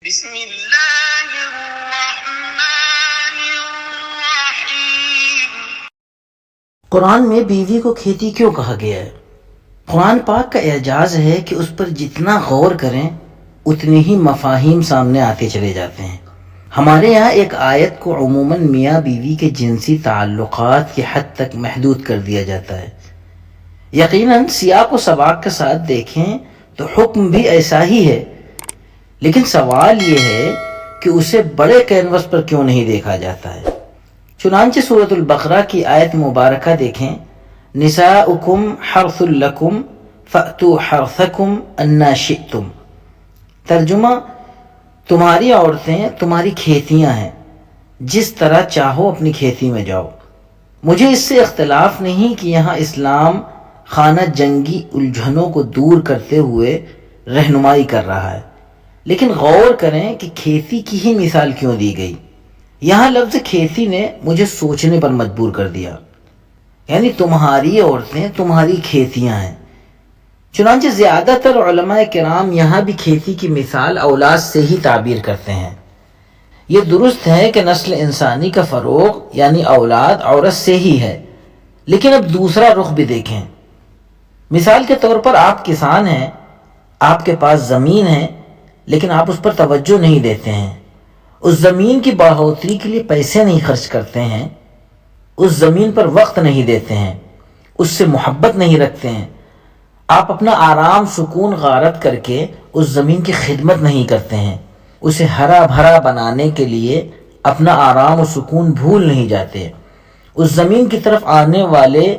بسم اللہ الرحمن الرحیم۔ قرآن میں بیوی کو کھیتی کیوں کہا گیا ہے؟ قرآن پاک کا اعجاز ہے کہ اس پر جتنا غور کریں اتنے ہی مفاہیم سامنے آتے چلے جاتے ہیں۔ ہمارے یہاں ایک آیت کو عموماً میاں بیوی کے جنسی تعلقات کی حد تک محدود کر دیا جاتا ہے۔ یقیناً سیاق و سباق کے ساتھ دیکھیں تو حکم بھی ایسا ہی ہے، لیکن سوال یہ ہے کہ اسے بڑے کینوس پر کیوں نہیں دیکھا جاتا ہے۔ چنانچہ سورۃ البقرہ کی آیت مبارکہ دیکھیں، نساؤکم حرث لکم فأتوا حرثکم انا شئتم۔ ترجمہ، تمہاری عورتیں تمہاری کھیتیاں ہیں، جس طرح چاہو اپنی کھیتی میں جاؤ۔ مجھے اس سے اختلاف نہیں کہ یہاں اسلام خانہ جنگی الجھنوں کو دور کرتے ہوئے رہنمائی کر رہا ہے، لیکن غور کریں کہ کھیتی کی ہی مثال کیوں دی گئی۔ یہاں لفظ کھیتی نے مجھے سوچنے پر مجبور کر دیا، یعنی تمہاری عورتیں تمہاری کھیتیاں ہیں۔ چنانچہ زیادہ تر علماء کرام یہاں بھی کھیتی کی مثال اولاد سے ہی تعبیر کرتے ہیں۔ یہ درست ہے کہ نسل انسانی کا فروغ یعنی اولاد عورت سے ہی ہے، لیکن اب دوسرا رخ بھی دیکھیں۔ مثال کے طور پر آپ کسان ہیں، آپ کے پاس زمین ہے، لیکن آپ اس پر توجہ نہیں دیتے ہیں، اس زمین کی بڑھوتری کے لیے پیسے نہیں خرچ کرتے ہیں، اس زمین پر وقت نہیں دیتے ہیں، اس سے محبت نہیں رکھتے ہیں۔ آپ اپنا آرام سکون غارت کر کے اس زمین کی خدمت نہیں کرتے ہیں، اسے ہرا بھرا بنانے کے لیے اپنا آرام و سکون بھول نہیں جاتے، اس زمین کی طرف آنے والے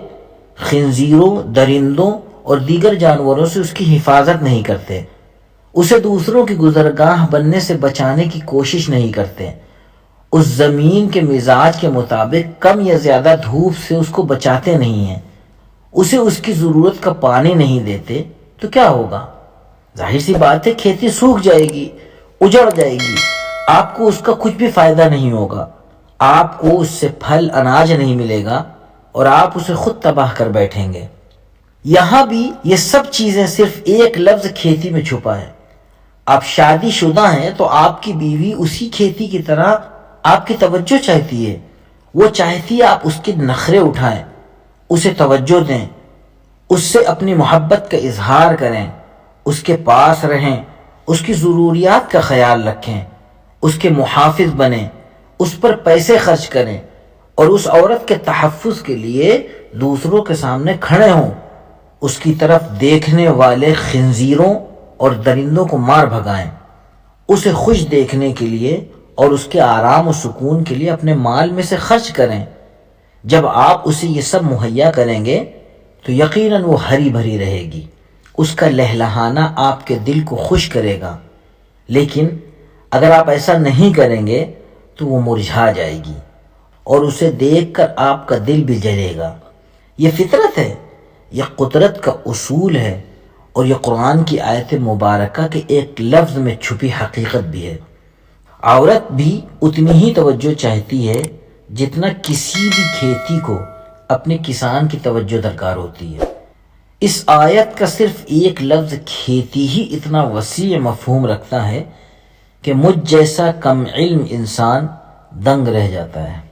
خنزیروں، درندوں اور دیگر جانوروں سے اس کی حفاظت نہیں کرتے، اسے دوسروں کی گزرگاہ بننے سے بچانے کی کوشش نہیں کرتے، اس زمین کے مزاج کے مطابق کم یا زیادہ دھوپ سے اس کو بچاتے نہیں ہیں، اسے اس کی ضرورت کا پانی نہیں دیتے، تو کیا ہوگا؟ ظاہر سی بات ہے کھیتی سوکھ جائے گی، اجڑ جائے گی، آپ کو اس کا کچھ بھی فائدہ نہیں ہوگا، آپ کو اس سے پھل اناج نہیں ملے گا اور آپ اسے خود تباہ کر بیٹھیں گے۔ یہاں بھی یہ سب چیزیں صرف ایک لفظ کھیتی میں چھپا ہے۔ آپ شادی شدہ ہیں تو آپ کی بیوی اسی کھیتی کی طرح آپ کی توجہ چاہتی ہے، وہ چاہتی ہے آپ اس کے نخرے اٹھائیں، اسے توجہ دیں، اس سے اپنی محبت کا اظہار کریں، اس کے پاس رہیں، اس کی ضروریات کا خیال رکھیں، اس کے محافظ بنیں، اس پر پیسے خرچ کریں اور اس عورت کے تحفظ کے لیے دوسروں کے سامنے کھڑے ہوں، اس کی طرف دیکھنے والے خنزیروں اور درندوں کو مار بھگائیں، اسے خوش دیکھنے کے لیے اور اس کے آرام و سکون کے لیے اپنے مال میں سے خرچ کریں۔ جب آپ اسے یہ سب مہیا کریں گے تو یقیناً وہ ہری بھری رہے گی، اس کا لہلہانا آپ کے دل کو خوش کرے گا، لیکن اگر آپ ایسا نہیں کریں گے تو وہ مرجھا جائے گی اور اسے دیکھ کر آپ کا دل بھی جلے گا۔ یہ فطرت ہے، یہ قدرت کا اصول ہے اور یہ قرآن کی آیت مبارکہ کے ایک لفظ میں چھپی حقیقت بھی ہے۔ عورت بھی اتنی ہی توجہ چاہتی ہے جتنا کسی بھی کھیتی کو اپنے کسان کی توجہ درکار ہوتی ہے۔ اس آیت کا صرف ایک لفظ کھیتی ہی اتنا وسیع مفہوم رکھتا ہے کہ مجھ جیسا کم علم انسان دنگ رہ جاتا ہے۔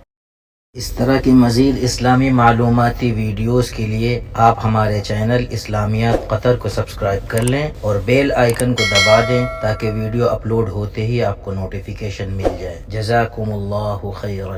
اس طرح کی مزید اسلامی معلوماتی ویڈیوز کے لیے آپ ہمارے چینل اسلامیات قطر کو سبسکرائب کر لیں اور بیل آئیکن کو دبا دیں تاکہ ویڈیو اپلوڈ ہوتے ہی آپ کو نوٹیفیکیشن مل جائے۔ جزاکم اللہ خیرا۔